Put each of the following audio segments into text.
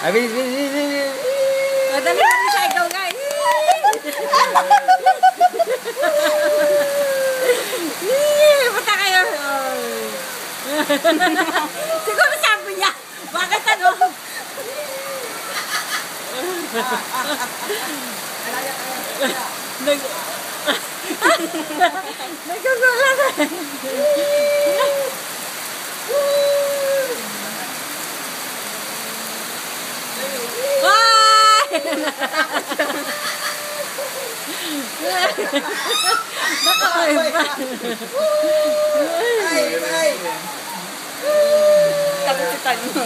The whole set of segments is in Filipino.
Ah, bilis, bilis, bilis, bilis. Madali kami sa ikaw, guys. Punta kayo. Siguro sabi niya, bakit ano? Nagkagulat. Kapitan mo.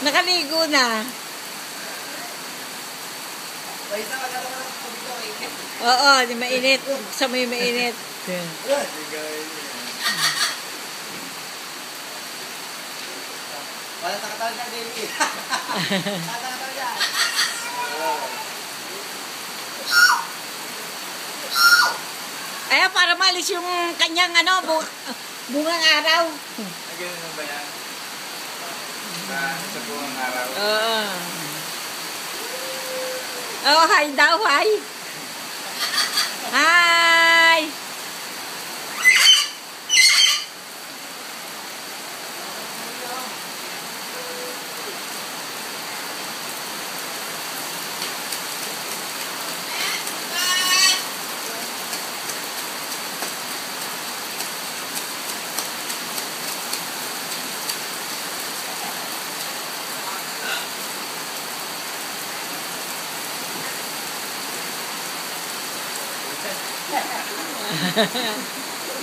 Nakaligo na. Oo, di mainit. Sa may mainit. Wala nakatawag na, David. Nakatawag na. Ay, para malis yung kanyang ano, bungang araw. Ganun ba yan? Sa buong araw. Oo. Oh, hi daw, hi. Hi.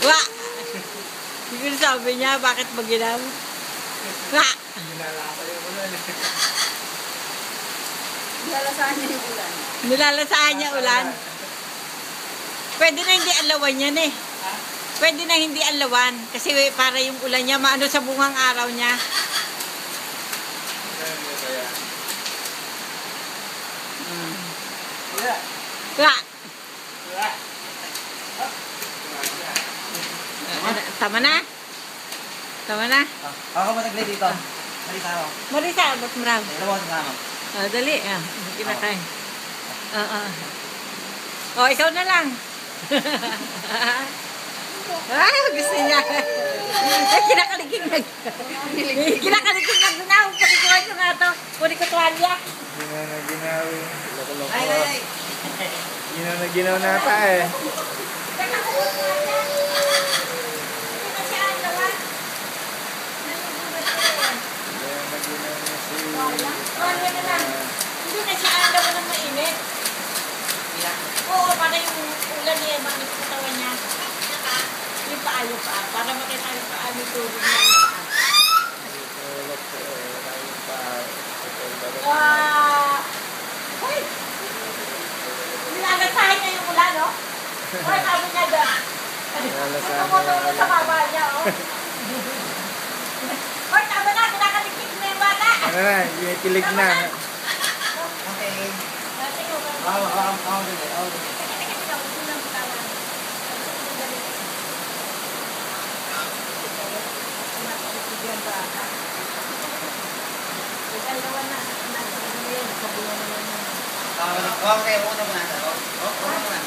Wah! Siguro sabi niya, bakit magilaw? Wah! Nilalasa yung ulan. Nilalasahan niya yung ulan. Nilalasahan niya ulan. Pwede na hindi alawan yan eh. Pwede na hindi alawan. Kasi para yung ulan niya, maano sa bungang araw niya. Wah! Tama na? Tama na? Ako mataglay dito. Marisa ako. Marisa, ba't marami? Dalawa sa ako. Dali. Kinakain. Ikaw na lang. Gusto niya. Kinakaliging na. Kinakaliging na gunaw. Pakikuhan ko nga ito. Puri ko tuwalya. Ginaw na ginaw. Ay! Ginaw na ginaw nata eh. Hindi na siya alaw ng mainit. Oo, para yung ulan niya, bakit sa katawan niya. Yung paayo pa. Para makita yung paano tubig niya. Hoy! Nilalasahin niya yung ulan, no? Hoy, sabi niya dyan. Tumutulong sa baba niya, oh. Hoy, tama na, kinakalikik na yung bata. Ano na, kilig na. Okay. Ako din. Okay, una mo na. Una mo na.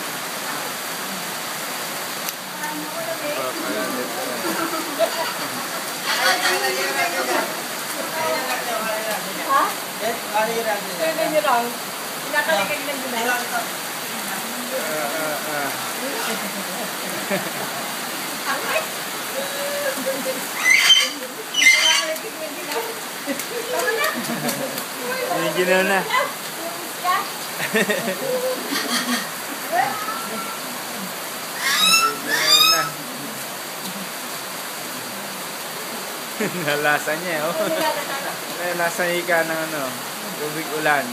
Ha? Pwede nyo lang. Pinakaligay lang yun eh. May ginaw na. Nalasa niya, oh. Nalasa niya ka ng ano, tubig ulan.